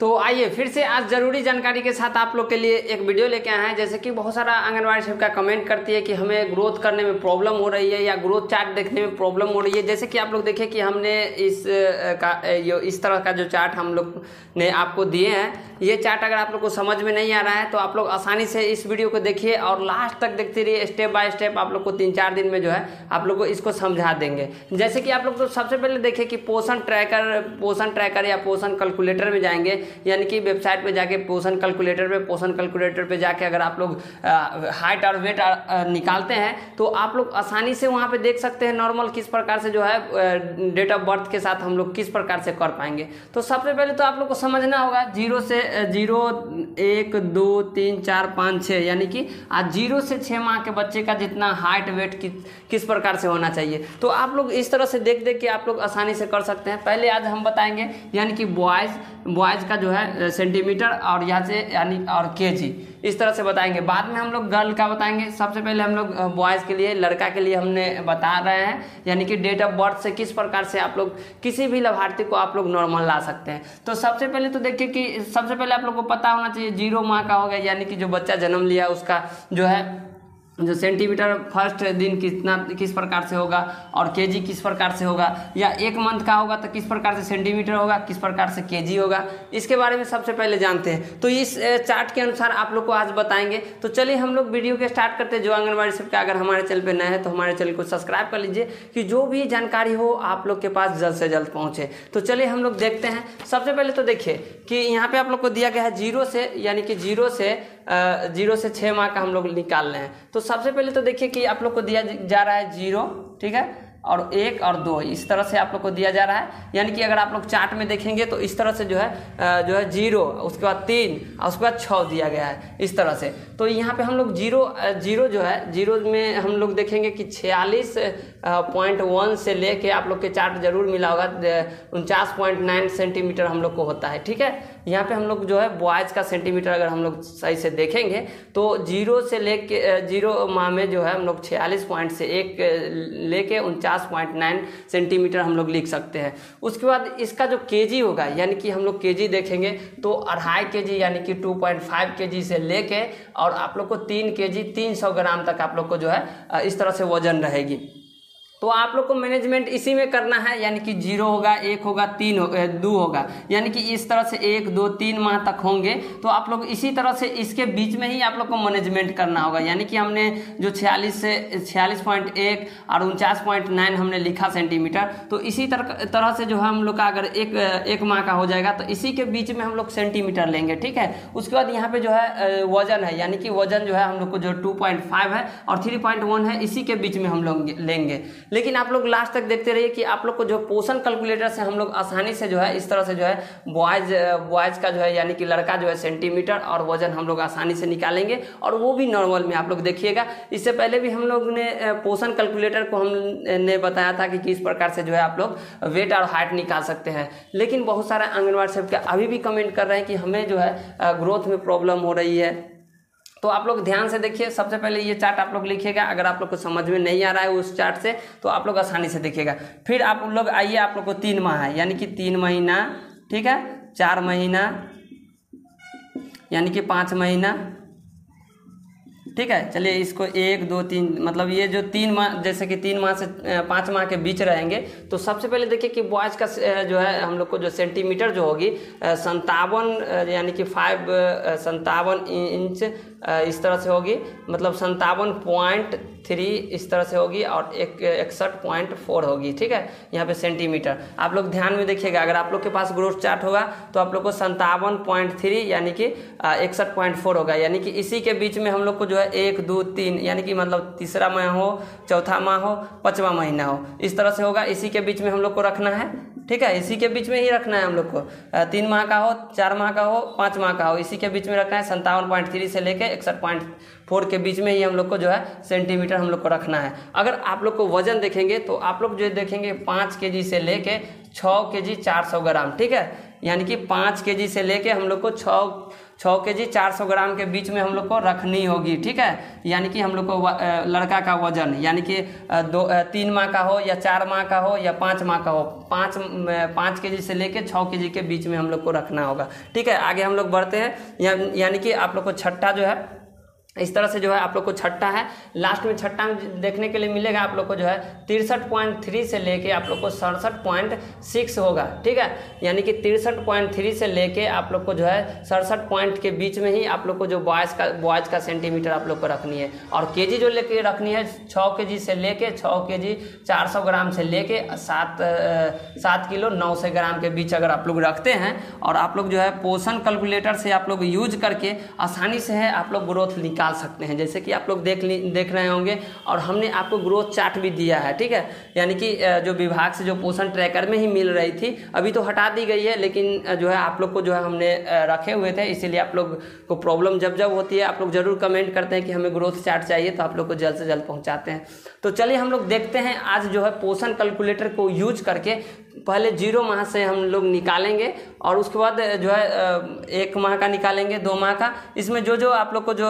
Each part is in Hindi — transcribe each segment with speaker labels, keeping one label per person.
Speaker 1: तो आइए फिर से आज जरूरी जानकारी के साथ आप लोग के लिए एक वीडियो लेके आए हैं। जैसे कि बहुत सारा आंगनबाड़ी सेविका कमेंट करती है कि हमें ग्रोथ करने में प्रॉब्लम हो रही है या ग्रोथ चार्ट देखने में प्रॉब्लम हो रही है। जैसे कि आप लोग देखें कि हमने इस तरह का जो चार्ट हम लोग ने आपको दिए हैं, ये चार्ट अगर आप लोग को समझ में नहीं आ रहा है तो आप लोग आसानी से इस वीडियो को देखिए और लास्ट तक देखते रहिए। स्टेप बाय स्टेप आप लोग को 3-4 दिन में जो है आप लोग को इसको समझा देंगे। जैसे कि आप लोग तो सबसे पहले देखें कि पोषण ट्रैकर या पोषण कैलकुलेटर में जाएंगे, यानी कि वेबसाइट पे जाके पोषण कैलकुलेटर पे जाके अगर आप लोग हाइट और वेट निकालते हैं तो आप लोग आसानी से वहाँ पे देख सकते हैं नॉर्मल किस प्रकार से जो है डेट ऑफ बर्थ के साथ हम लोग किस प्रकार से कर पाएंगे। तो सबसे पहले तो आप लोग को समझना होगा 0 से 0, 1, 2, 3, 4, 5, 6, यानी कि आज 0 से 6 माह के बच्चे का जितना हाइट वेट किस प्रकार से होना चाहिए। तो आप लोग इस तरह से देख के आप लोग आसानी से कर सकते हैं। पहले आज हम बताएंगे यानी कि बॉयज़ का जो है सेंटीमीटर और यहाँ से यानी और केजी, इस तरह से बताएंगे। बाद में हम लोग गर्ल का बताएंगे। सबसे पहले हम लोग बॉयज़ के लिए, लड़का के लिए हमने बता रहे हैं, यानी कि डेट ऑफ बर्थ से किस प्रकार से आप लोग किसी भी लाभार्थी को आप लोग नॉर्मल ला सकते हैं। तो सबसे पहले तो देखिए कि सबसे पहले आप लोग को पता होना चाहिए 0 माह का होगा, यानी कि जो बच्चा जन्म लिया उसका जो है जो सेंटीमीटर फर्स्ट दिन किस प्रकार से होगा और केजी किस प्रकार से होगा, या 1 मंथ का होगा तो किस प्रकार से सेंटीमीटर होगा, किस प्रकार से केजी होगा, इसके बारे में सबसे पहले जानते हैं। तो इस चार्ट के अनुसार आप लोग को आज बताएंगे। तो चलिए हम लोग वीडियो के स्टार्ट करते हैं। जो आंगनबाड़ी सेविका अगर हमारे चैनल पर नए हैं तो हमारे चैनल को सब्सक्राइब कर लीजिए कि जो भी जानकारी हो आप लोग के पास जल्द से जल्द पहुँचे। तो चलिए हम लोग देखते हैं। सबसे पहले तो देखिए कि यहाँ पे आप लोग को दिया गया है 0 से, यानी कि 0 से 6 माह का हम लोग निकाल रहे हैं। तो सबसे पहले तो देखिए कि आप लोग को दिया जा रहा है 0, ठीक है, और 1 और 2, इस तरह से आप लोग को दिया जा रहा है। यानी कि अगर आप लोग चार्ट में देखेंगे तो इस तरह से जो है 0, उसके बाद 3 और उसके बाद 6 दिया गया है इस तरह से। तो यहाँ पे हम लोग 0 जो है 0 में हम लोग देखेंगे कि 46.1 से लेके आप लोग के चार्ट जरूर मिला होगा 49.9 सेंटीमीटर हम लोग को होता है, ठीक है। यहाँ पे हम लोग जो है बॉयज़ का सेंटीमीटर अगर हम लोग सही से देखेंगे तो 0 से लेके 0 माह में जो है हम लोग 46 से 1 लेके 49.9 सेंटीमीटर हम लोग लिख सकते हैं। उसके बाद इसका जो केजी होगा, यानी कि हम लोग केजी देखेंगे तो 2.5 केजी यानी कि 2.5 केजी से लेके और आप लोग को 3 केजी 300 ग्राम तक आप लोग को जो है इस तरह से वजन रहेगी। तो आप लोग को मैनेजमेंट इसी में करना है, यानी कि 0 होगा, 1 होगा, 3 होगा, 2 होगा, यानी कि इस तरह से 1, 2, 3 माह तक होंगे। तो आप लोग इसी तरह से इसके बीच में ही आप लोग को मैनेजमेंट करना होगा। यानी कि हमने जो 46.1 और 49.9 हमने लिखा सेंटीमीटर, तो इसी तरह से जो है हम लोग का अगर एक माह का हो जाएगा तो इसी के बीच में हम लोग सेंटीमीटर लेंगे, ठीक है। उसके बाद यहाँ पे जो है वजन है, यानी कि वजन जो है हम लोग को जो 2.5 है और 3.1 है, इसी के बीच में हम लोग लेंगे। लेकिन आप लोग लास्ट तक देखते रहिए कि आप लोग को जो पोषण कैलकुलेटर से हम लोग आसानी से जो है इस तरह से जो है बॉयज़ का जो है, यानी कि लड़का जो है सेंटीमीटर और वजन हम लोग आसानी से निकालेंगे, और वो भी नॉर्मल में। आप लोग देखिएगा इससे पहले भी हम लोग ने पोषण कैलकुलेटर को हमने बताया था कि किस प्रकार से जो है आप लोग वेट और हाइट निकाल सकते हैं। लेकिन बहुत सारे आंगनबाड़ी सेविका अभी भी कमेंट कर रहे हैं कि हमें जो है ग्रोथ में प्रॉब्लम हो रही है। तो आप लोग ध्यान से देखिए। सबसे पहले ये चार्ट आप लोग लिखिएगा। अगर आप लोग को समझ में नहीं आ रहा है उस चार्ट से तो आप लोग आसानी से देखिएगा। फिर आप लोग आइए, आप लोग को 3 माह है, यानी कि 3 महीना, ठीक है, 4 महीना, यानी कि 5 महीना, ठीक है। चलिए इसको 1, 2, 3 मतलब ये जो 3 माह, जैसे कि 3 माह से 5 माह के बीच रहेंगे। तो सबसे पहले देखिए कि बॉयज़ का जो है हम लोग को जो सेंटीमीटर जो होगी 57 यानी कि 57 इंच इस तरह से होगी, मतलब 57.3 इस तरह से होगी और 61.4 होगी, ठीक है। यहाँ पे सेंटीमीटर आप लोग ध्यान में देखिएगा। अगर आप लोग के पास ग्रोथ चार्ट होगा तो आप लोग को 57.3 यानी कि 61.4 होगा, यानी कि इसी के बीच में हम लोग को जो है 1, 2, 3 यानी कि मतलब तीसरा माह हो, चौथा माह हो, 5वां महीना हो, इस तरह से होगा। इसी के बीच में हम लोग को रखना है, ठीक है। इसी के बीच में ही रखना है हम लोग को। 3 माह का हो, 4 माह का हो, 5 माह का हो, इसी के बीच में रखना है। 57.3 से लेके 61.4 के बीच में ही हम लोग को जो है सेंटीमीटर हम लोग को रखना है। अगर आप लोग को वजन देखेंगे तो आप लोग जो देखेंगे 5 केजी से लेके 6 केजी 400 ग्राम, ठीक है। यानी कि 5 केजी से लेके हम लोग को 6 केजी 400 ग्राम के बीच में हम लोग को रखनी होगी, ठीक है। यानी कि हम लोग को लड़का का वजन, यानी कि 3 माह का हो या 4 माह का हो या 5 माह का हो, 5 केजी से लेके 6 केजी के बीच में हम लोग को रखना होगा, ठीक है। आगे हम लोग बढ़ते हैं। यानी कि आप लोग को छट्टा जो है इस तरह से जो है आप लोग को छट्टा है, लास्ट में छट्टा में देखने के लिए मिलेगा आप लोग को जो है 63.3 से लेके आप लोग को 67.6 होगा, ठीक है। यानी कि 63.3 से लेके आप लोग को जो है 67 पॉइंट के बीच में ही आप लोग को जो बॉयज़ का सेंटीमीटर आप लोग को रखनी है। और केजी जो लेके रखनी है 6 केजी से लेके 6 केजी 400 ग्राम से लेके 7 किलो 900 ग्राम के बीच अगर आप लोग रखते हैं और आप लोग जो है पोषण कैलकुलेटर से आप लोग यूज करके आसानी से है आप लोग ग्रोथ निकाल सकते हैं। जैसे कि आप लोग देख रहे होंगे और हमने आपको ग्रोथ चार्ट भी दिया है, ठीक है। यानी कि जो विभाग से जो पोषण ट्रैकर में ही मिल रही थी, अभी तो हटा दी गई है, लेकिन जो है आप लोग को जो है हमने रखे हुए थे, इसीलिए आप लोग को प्रॉब्लम जब होती है आप लोग जरूर कमेंट करते हैं कि हमें ग्रोथ चार्ट चाहिए, तो आप लोग को जल्द से जल्द पहुंचाते हैं। तो चलिए हम लोग देखते हैं आज जो है पोषण कैलकुलेटर को यूज करके पहले 0 माह से हम लोग निकालेंगे और उसके बाद जो है 1 माह का निकालेंगे, 2 माह का। इसमें जो आप लोग को जो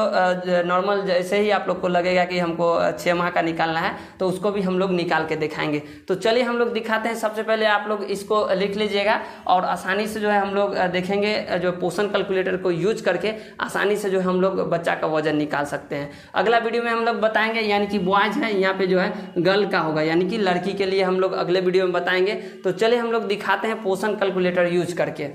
Speaker 1: नॉर्मल जैसे ही आप लोग को लगेगा कि हमको 6 माह का निकालना है तो उसको भी हम लोग निकाल के दिखाएंगे। तो चलिए हम लोग दिखाते हैं। सबसे पहले आप लोग इसको लिख लीजिएगा और आसानी से जो है हम लोग देखेंगे जो पोषण कैलकुलेटर को यूज करके आसानी से जो हम लोग बच्चा का वजन निकाल सकते हैं। अगला वीडियो में हम लोग बताएंगे, यानी कि बॉयज है, यहाँ पे जो है गर्ल का होगा, यानी कि लड़की के लिए हम लोग अगले वीडियो में बताएंगे। तो चलिए हम लोग दिखाते हैं पोषण कैलकुलेटर यूज करके।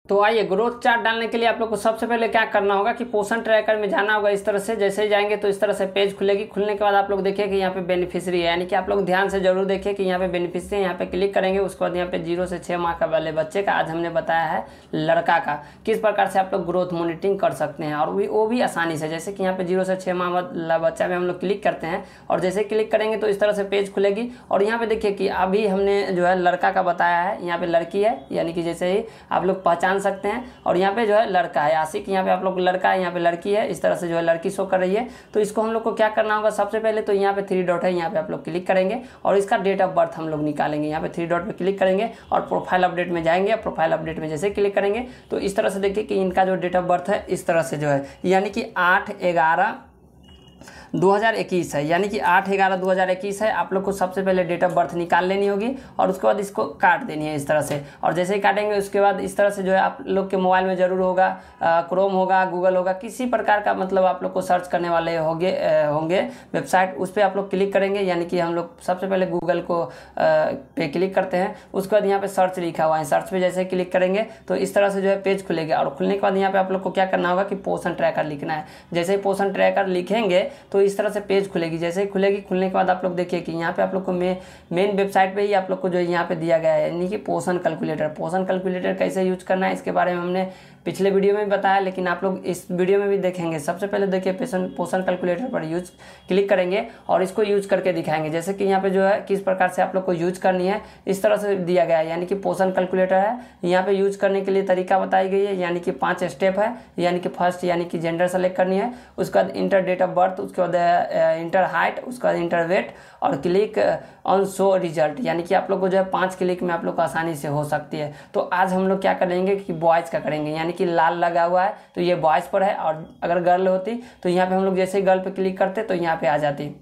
Speaker 1: तो आइए, ग्रोथ चार्ट डालने के लिए आप लोग को सबसे पहले क्या करना होगा कि पोषण ट्रैकर में जाना होगा। इस तरह से जैसे ही जाएंगे तो इस तरह से पेज खुलेगी। खुलने के बाद आप लोग देखिए कि यहाँ पे बेनिफिशियरी है, यानी कि आप लोग ध्यान से जरूर देखिए कि यहाँ पे बेनिफिशियरी है। यहाँ पे क्लिक करेंगे, उसके बाद यहाँ पे 0 से 6 माह का वाले बच्चे का आज हमने बताया है लड़का का किस प्रकार से आप लोग ग्रोथ मॉनिटरिंग कर सकते हैं, और वो भी आसानी से। जैसे कि यहाँ पे 0 से 6 माह वाला बच्चा में हम लोग क्लिक करते हैं और जैसे क्लिक करेंगे तो इस तरह से पेज खुलेगी। और यहाँ पे देखिए कि अभी हमने जो है लड़का का बताया है, यहाँ पे लड़की है, यानी कि जैसे ही आप लोग पहचान सकते हैं। और यहाँ पे जो है लड़का है आशिक, यहाँ पे आप लोग लड़का है, यहाँ पे लड़की है, इस तरह से जो है लड़की शो कर रही है। तो इसको हम लोग को क्या करना होगा, सबसे पहले तो यहाँ पे 3 डॉट है, यहाँ पे आप लोग क्लिक करेंगे और इसका डेट ऑफ बर्थ हम लोग निकालेंगे। यहाँ पे 3 डॉट पे क्लिक करेंगे और प्रोफाइल अपडेट में जाएंगे। प्रोफाइल अपडेट में जैसे क्लिक करेंगे तो इस तरह से देखिए कि इनका जो डेट ऑफ बर्थ है इस तरह से जो है, यानी कि 8/11/2021 है, यानी कि 8/11/2021 है। आप लोग को सबसे पहले डेट ऑफ बर्थ निकाल लेनी होगी और उसके बाद इसको काट देनी है इस तरह से। और जैसे ही काटेंगे उसके बाद इस तरह से जो है आप लोग के मोबाइल में जरूर होगा, क्रोम होगा, गूगल होगा, किसी प्रकार का मतलब आप लोग को सर्च करने वाले होंगे वेबसाइट, उस पर आप लोग क्लिक करेंगे। यानी कि हम लोग सबसे पहले गूगल को पे क्लिक करते हैं, उसके बाद यहाँ पे सर्च लिखा हुआ है, सर्च पे जैसे क्लिक करेंगे तो इस तरह से जो है पेज खुलेगा। और खुलने के बाद यहाँ पे आप लोग को क्या करना होगा कि पोषण ट्रैकर लिखना है। जैसे ही पोषण ट्रैकर लिखेंगे तो इस तरह से पेज खुलेगी। जैसे ही खुलेगी, खुलने के बाद आप लोग देखिए कि यहाँ पे आप लोग को मेन वेबसाइट पे ही आप लोग को जो यहाँ पे दिया गया है, यानी कि पोषण कैलकुलेटर। पोषण कैलकुलेटर कैसे यूज करना है इसके बारे में हमने पिछले वीडियो में बताया, लेकिन आप लोग इस वीडियो में भी देखेंगे। सबसे पहले देखिए पोषण कैलकुलेटर पर यूज क्लिक करेंगे और इसको यूज करके दिखाएंगे। जैसे कि यहाँ पे जो है किस प्रकार से आप लोग को यूज करनी है इस तरह से दिया गया है, यानी कि पोषण कैलकुलेटर है। यहाँ पे यूज करने के लिए तरीका बताई गई है, यानी कि 5 स्टेप है। यानी कि फर्स्ट यानी कि जेंडर सेलेक्ट करनी है, उसके बाद इंटर डेट ऑफ बर्थ, उसके बाद इंटर हाइट, उसके बाद इंटर वेट और क्लिक ऑन शो रिजल्ट। यानी कि आप लोग को जो है 5 क्लिक में आप लोग को आसानी से हो सकती है। तो आज हम लोग क्या करेंगे कि बॉयज़ का करेंगे, यानी कि लाल लगा हुआ है तो ये बॉयज़ पर है, और अगर गर्ल होती तो यहाँ पे हम लोग जैसे ही गर्ल पे क्लिक करते तो यहाँ पे आ जाती।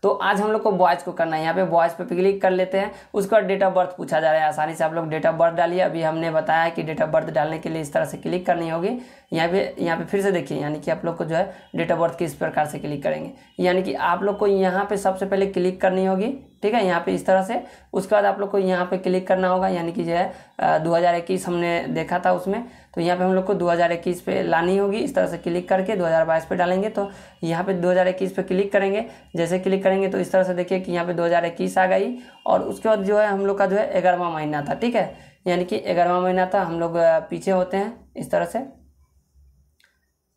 Speaker 1: तो आज हम लोग को बॉयज़ को करना है। यहाँ पे बॉयज़ पे क्लिक कर लेते हैं, उसका डेट ऑफ बर्थ पूछा जा रहा है। आसानी से आप लोग डेट ऑफ बर्थ डालिए। अभी हमने बताया कि डेट ऑफ बर्थ डालने के लिए इस तरह से क्लिक करनी होगी। यहाँ पे फिर से देखिए, यानी कि आप लोग को जो है डेट ऑफ बर्थ किस प्रकार से क्लिक करेंगे, यानी कि आप लोग को यहाँ पे सबसे पहले क्लिक करनी होगी, ठीक है, यहाँ पे इस तरह से। उसके बाद आप लोग को यहाँ पे क्लिक करना होगा, यानी कि जो है 2021 हमने देखा था उसमें, तो यहाँ पे हम लोग को 2021 पे लानी होगी। इस तरह से क्लिक करके 2022 पे डालेंगे तो यहाँ पे 2021 पे क्लिक करेंगे। जैसे क्लिक करेंगे तो इस तरह से देखिए कि यहाँ पे 2021 आ गई। और उसके बाद जो है हम लोग का जो है 11वां महीना था, ठीक है, यानी कि 11वां महीना था। हम लोग पीछे होते हैं इस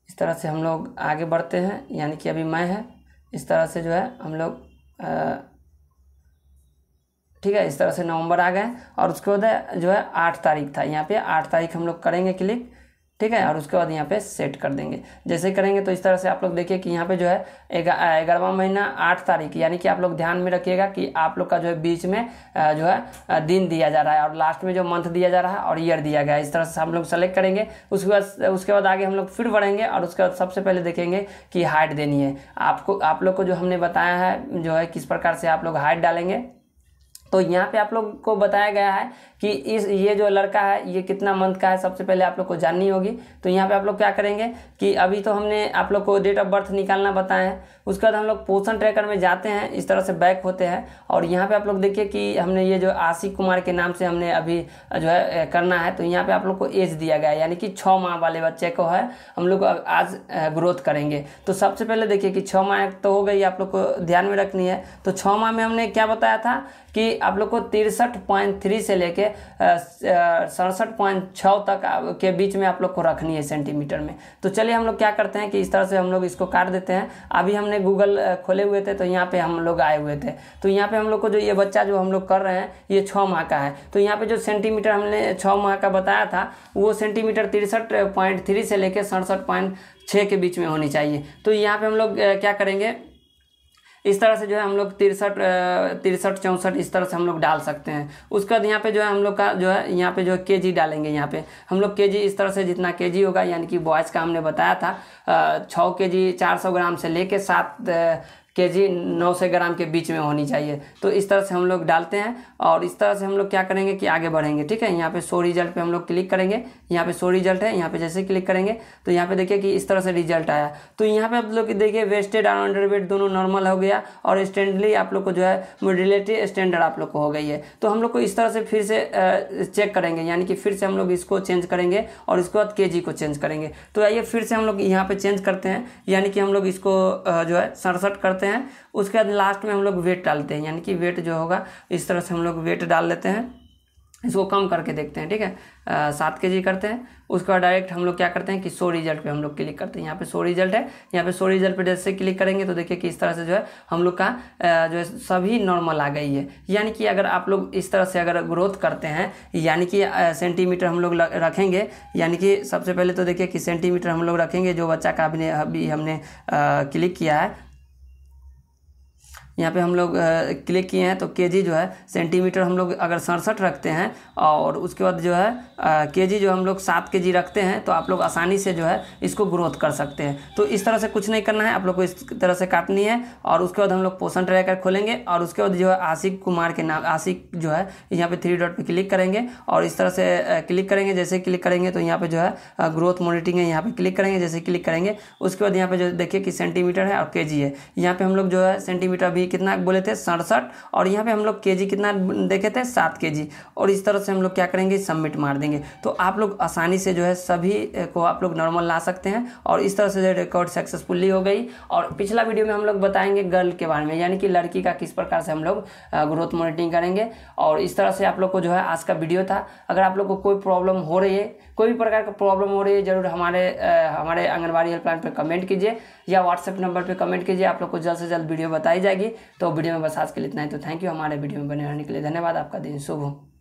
Speaker 1: तरह से हम लोग आगे बढ़ते हैं, यानी कि अभी मैं है, इस तरह से जो है हम लोग ठीक है, इस तरह से नवंबर आ गए। और उसके बाद जो है 8 तारीख था, यहाँ पे 8 तारीख हम लोग करेंगे क्लिक। ठीक है, और उसके बाद यहाँ पे सेट कर देंगे। जैसे करेंगे तो इस तरह से आप लोग देखिए कि यहाँ पे जो है 11वां महीना 8 तारीख, यानी कि आप लोग ध्यान में रखिएगा कि आप लोग का जो है बीच में जो है दिन दिया जा रहा है और लास्ट में जो मंथ दिया जा रहा है और ईयर दिया गया है। इस तरह से हम लोग सेलेक्ट करेंगे। उसके बाद आगे हम लोग फिर बढ़ेंगे और उसके बाद सबसे पहले देखेंगे कि हाइट देनी है आपको। आप लोग को जो हमने बताया है जो है किस प्रकार से आप लोग हाइट डालेंगे, तो यहाँ पे आप लोग को बताया गया है कि ये जो लड़का है ये कितना मंथ का है, सबसे पहले आप लोग को जाननी होगी। तो यहाँ पे आप लोग क्या करेंगे कि अभी तो हमने आप लोग को डेट ऑफ बर्थ निकालना बताया है, उसके बाद हम लोग पोषण ट्रैकर में जाते हैं, इस तरह से बैक होते हैं और यहाँ पे आप लोग देखिए कि हमने ये जो आशिक कुमार के नाम से हमने अभी जो है करना है। तो यहाँ पे आप लोग को एज दिया गया है, यानी कि 6 माह वाले बच्चे को है हम लोग आज ग्रोथ करेंगे। तो सबसे पहले देखिए कि 6 माह तो हो गई, आप लोग को ध्यान में रखनी है। तो 6 माह में हमने क्या बताया था कि आप लोग को 63.3 से लेके 67.6 तक के बीच में आप लोग को रखनी है सेंटीमीटर में। तो चलिए हम लोग क्या करते हैं कि इस तरह से हम लोग इसको काट देते हैं। अभी हमने गूगल खोले हुए थे तो यहाँ पे हम लोग आए हुए थे। तो यहाँ पे हम लोग को जो ये बच्चा जो हम लोग कर रहे हैं ये 6 माह का है। तो यहाँ पे जो सेंटीमीटर हमने 6 माह का बताया था वो सेंटीमीटर 63.3 से लेके 67.6 के बीच में होनी चाहिए। तो यहाँ पे हम लोग क्या करेंगे, इस तरह से जो है हम लोग 63, 64 इस तरह से हम लोग डाल सकते हैं। उसके बाद यहाँ पे जो है हम लोग का जो है यहाँ पे जो है केजी डालेंगे। यहाँ पे हम लोग केजी इस तरह से जितना केजी होगा, यानी कि बॉयज़ का हमने बताया था 6 केजी 400 ग्राम से लेके 7 केजी 900 ग्राम के बीच में होनी चाहिए। तो इस तरह से हम लोग डालते हैं और इस तरह से हम लोग क्या करेंगे कि आगे बढ़ेंगे। ठीक है, यहाँ पे शो रिजल्ट पे हम लोग क्लिक करेंगे। यहाँ पे शो रिजल्ट है, यहाँ पे जैसे क्लिक करेंगे तो यहाँ पे देखिए कि इस तरह से रिजल्ट आया। तो यहाँ पे आप लोग देखिए वेस्टेड और अंडरवेट दोनों नॉर्मल हो गया और स्टैंडर्डली आप लोग को जो है मॉड्यूलेटरी स्टैंडर्ड आप लोग को हो गई है। तो हम लोग को इस तरह से फिर से चेक करेंगे, यानी कि फिर से हम लोग इसको चेंज करेंगे और इसके बाद केजी को चेंज करेंगे। तो आइए फिर से हम लोग यहाँ पे चेंज करते हैं, यानी कि हम लोग इसको जो है 67 करते हैं। उसके बाद लास्ट में हम लोग वेट डालते हैं, यानी कि वेट जो होगा इस तरह से हम लोग वेट डाल लेते हैं। इसको कम करके देखते हैं। ठीक है, 7 केजी करते हैं। उसके बाद डायरेक्ट हम लोग क्या करते हैं कि शो रिजल्ट पे हम लोग क्लिक करते हैं। यहाँ पे शो रिजल्ट है, यहाँ पे शो रिजल्ट पे जैसे क्लिक करेंगे तो देखिए कि इस तरह से जो है हम लोग का जो है सभी नॉर्मल आ गई है। यानी कि अगर आप लोग इस तरह से अगर ग्रोथ करते हैं, यानी कि सेंटीमीटर हम लोग रखेंगे, यानी कि सबसे पहले तो देखिए कि सेंटीमीटर हम लोग रखेंगे जो बच्चा का अभी हमने क्लिक किया है। यहाँ पे हम लोग क्लिक किए हैं तो केजी जो है सेंटीमीटर हम लोग अगर 67 रखते हैं और उसके बाद जो है केजी जो हम लोग 7 केजी रखते हैं तो आप लोग आसानी से जो है इसको ग्रोथ कर सकते हैं। तो इस तरह से कुछ नहीं करना है, आप लोग को इस तरह से काटनी है और उसके बाद हम लोग पोषण ट्रैकर खोलेंगे और उसके बाद जो है आशिक कुमार के नाम आशिक जो है यहाँ पे 3 डॉट पे क्लिक करेंगे और इस तरह से क्लिक करेंगे। जैसे क्लिक करेंगे तो यहाँ पे जो है ग्रोथ मॉनिटरिंग है, यहाँ पे क्लिक करेंगे। जैसे क्लिक करेंगे उसके बाद यहाँ पे जो देखिए कि सेंटीमीटर है और केजी है। यहाँ पे हम लोग जो है सेंटीमीटर अभी कितना बोले थे 67 और यहाँ पे हम लोग केजी कितना देखे थे 7 केजी और इस तरह से हम लोग क्या करेंगे सबमिट मार देंगे। तो आप लोग आसानी से जो है सभी को आप लोग नॉर्मल ला सकते हैं और इस तरह से जो रिकॉर्ड सक्सेसफुली हो गई। और पिछला वीडियो में हम लोग बताएंगे गर्ल के बारे में, यानी कि लड़की का किस प्रकार से हम लोग ग्रोथ मॉनिटरिंग करेंगे। और इस तरह से आप लोग को जो है आज का वीडियो था। अगर आप लोग को कोई प्रॉब्लम हो रही है, कोई भी प्रकार का प्रॉब्लम हो रही है, जरूर हमारे आंगनबाड़ी हेल्पलाइन पर कमेंट कीजिए या व्हाट्सएप नंबर पर कमेंट कीजिए। आप लोग को जल्द से जल्द वीडियो बताई जाएगी। तो वीडियो में बस आज के लिए इतना ही। तो थैंक यू हमारे वीडियो में बने रहने के लिए। धन्यवाद। आपका दिन शुभ हो।